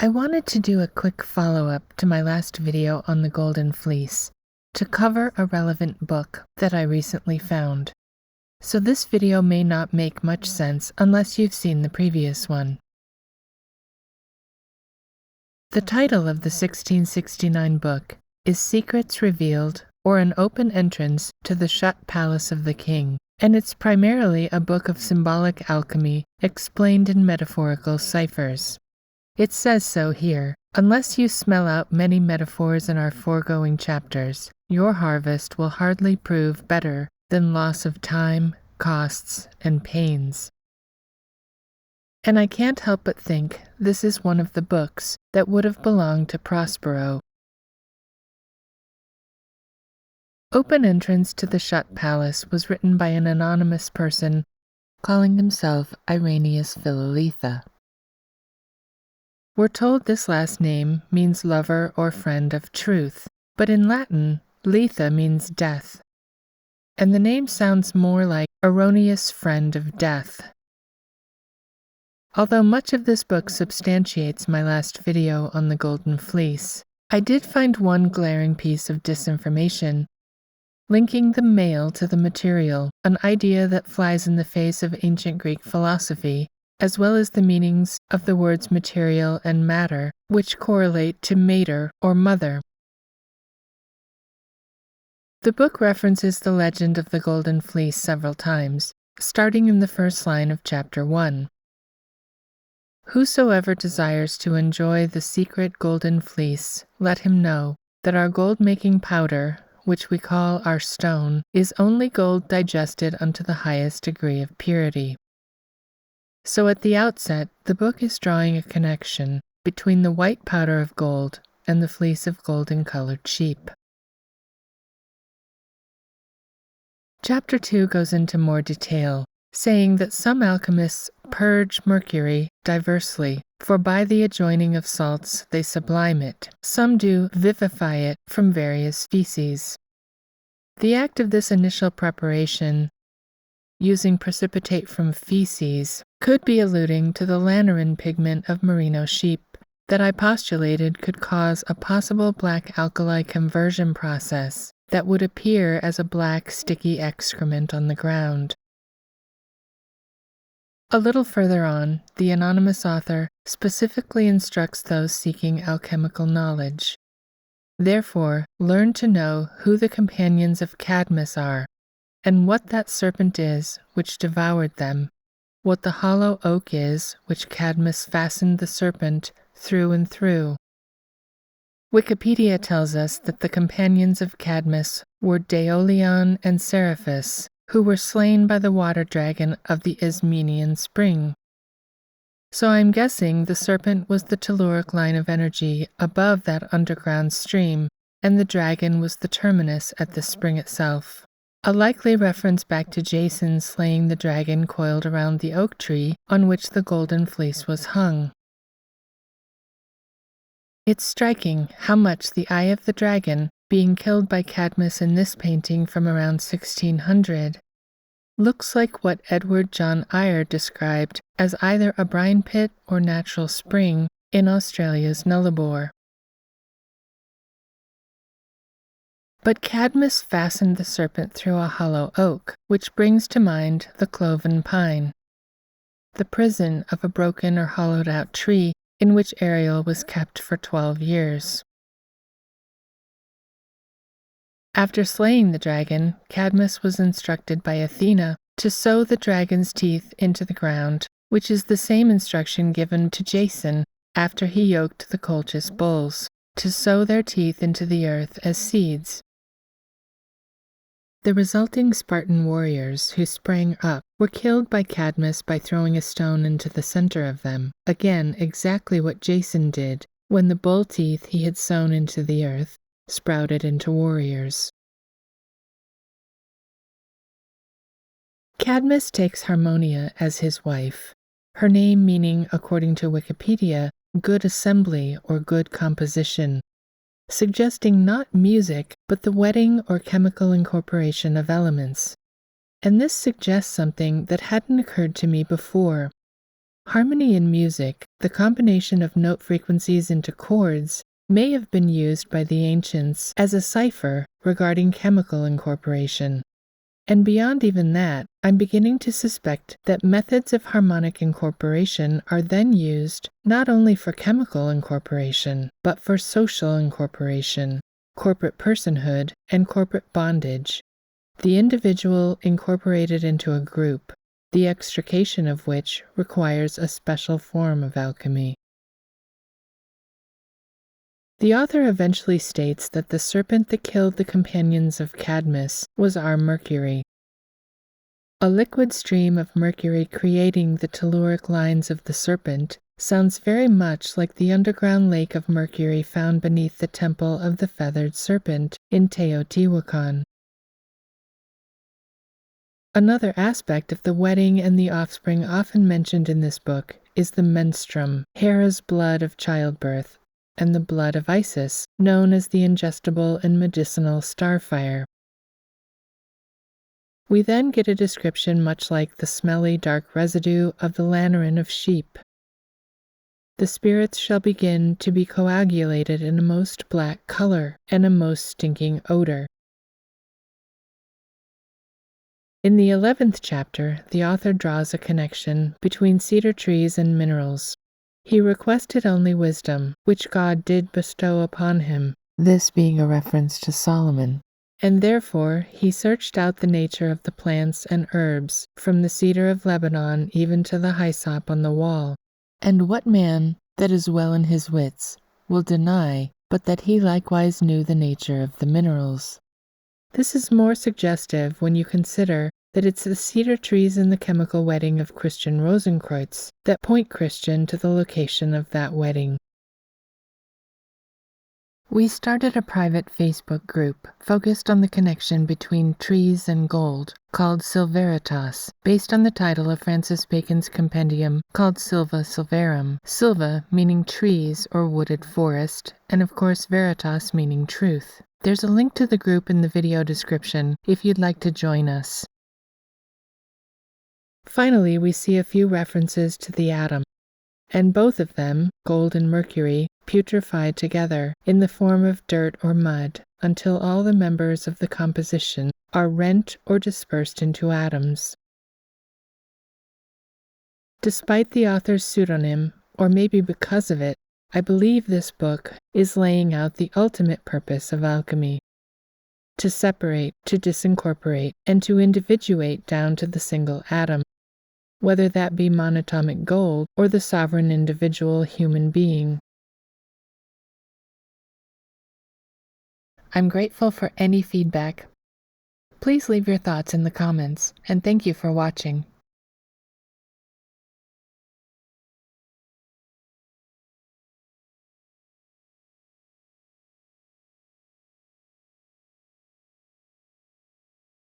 I wanted to do a quick follow-up to my last video on the Golden Fleece to cover a relevant book that I recently found. So this video may not make much sense unless you've seen the previous one. The title of the 1669 book is Secrets Revealed, or An Open Entrance to the Shut Palace of the King, and it's primarily a book of symbolic alchemy explained in metaphorical ciphers. It says so here. Unless you smell out many metaphors in our foregoing chapters, your harvest will hardly prove better than loss of time, costs, and pains. And I can't help but think this is one of the books that would have belonged to Prospero. Open Entrance to the Shut Palace was written by an anonymous person calling himself Irenaeus Philolitha. We're told this last name means lover or friend of truth, but in Latin, letha means death, and the name sounds more like erroneous friend of death. Although much of this book substantiates my last video on the Golden Fleece, I did find one glaring piece of disinformation, linking the male to the material, an idea that flies in the face of ancient Greek philosophy, as well as the meanings of the words material and matter, which correlate to mater or mother. The book references the legend of the Golden Fleece several times, starting in the first line of chapter 1. Whosoever desires to enjoy the secret golden fleece, let him know that our gold-making powder, which we call our stone, is only gold digested unto the highest degree of purity. So at the outset, the book is drawing a connection between the white powder of gold and the fleece of golden-colored sheep. Chapter 2 goes into more detail, saying that some alchemists purge mercury diversely, for by the adjoining of salts they sublime it. Some do vivify it from various species. The act of this initial preparation, using precipitate from feces, could be alluding to the lannerin pigment of merino sheep that I postulated could cause a possible black alkali conversion process that would appear as a black sticky excrement on the ground. A little further on, the anonymous author specifically instructs those seeking alchemical knowledge. Therefore, learn to know who the companions of Cadmus are, and what that serpent is which devoured them, what the hollow oak is which Cadmus fastened the serpent through and through. Wikipedia tells us that the companions of Cadmus were Daolion and Seriphus, who were slain by the water dragon of the Ismenian spring. So I'm guessing the serpent was the telluric line of energy above that underground stream, and the dragon was the terminus at the spring itself. A likely reference back to Jason slaying the dragon coiled around the oak tree on which the golden fleece was hung. It's striking how much the eye of the dragon, being killed by Cadmus in this painting from around 1600, looks like what Edward John Eyre described as either a brine pit or natural spring in Australia's Nullarbor. But Cadmus fastened the serpent through a hollow oak, which brings to mind the cloven pine, the prison of a broken or hollowed-out tree in which Ariel was kept for 12 years. After slaying the dragon, Cadmus was instructed by Athena to sow the dragon's teeth into the ground, which is the same instruction given to Jason after he yoked the Colchis bulls, to sow their teeth into the earth as seeds. The resulting Spartan warriors who sprang up were killed by Cadmus by throwing a stone into the center of them, again exactly what Jason did when the bull teeth he had sown into the earth sprouted into warriors. Cadmus takes Harmonia as his wife, her name meaning, according to Wikipedia, good assembly or good composition, suggesting not music, but the wetting or chemical incorporation of elements. And this suggests something that hadn't occurred to me before. Harmony in music The combination of note frequencies into chords may have been used by the ancients as a cipher regarding chemical incorporation. And beyond even that, I'm beginning to suspect that methods of harmonic incorporation are then used not only for chemical incorporation, but for social incorporation, corporate personhood, and corporate bondage. The individual incorporated into a group, the extrication of which requires a special form of alchemy. The author eventually states that the serpent that killed the companions of Cadmus was our Mercury. A liquid stream of mercury creating the telluric lines of the serpent sounds very much like the underground lake of mercury found beneath the temple of the feathered serpent in Teotihuacan. Another aspect of the wedding and the offspring often mentioned in this book is the menstruum, Hera's blood of childbirth, and the blood of Isis, known as the ingestible and medicinal starfire. We then get a description much like the smelly dark residue of the lannerin of sheep. The spirits shall begin to be coagulated in a most black color and a most stinking odor. In the 11th chapter, the author draws a connection between cedar trees and minerals. He requested only wisdom, which God did bestow upon him, this being a reference to Solomon. And therefore he searched out the nature of the plants and herbs, from the cedar of Lebanon even to the hyssop on the wall. And what man that is well in his wits will deny but that he likewise knew the nature of the minerals? This is more suggestive when you consider that it's the cedar trees in the chemical wedding of Christian Rosenkreutz that point Christian to the location of that wedding. We started a private Facebook group focused on the connection between trees and gold, called Silveritas, based on the title of Francis Bacon's compendium called Silva Silvarum, Silva meaning trees or wooded forest, and of course Veritas meaning truth. There's a link to the group in the video description if you'd like to join us. Finally, we see a few references to the atom, and both of them, gold and mercury, putrefy together in the form of dirt or mud until all the members of the composition are rent or dispersed into atoms. Despite the author's pseudonym, or maybe because of it, I believe this book is laying out the ultimate purpose of alchemy: to separate, to disincorporate, and to individuate down to the single atom, whether that be monatomic gold or the sovereign individual human being. I'm grateful for any feedback. Please leave your thoughts in the comments, and thank you for watching.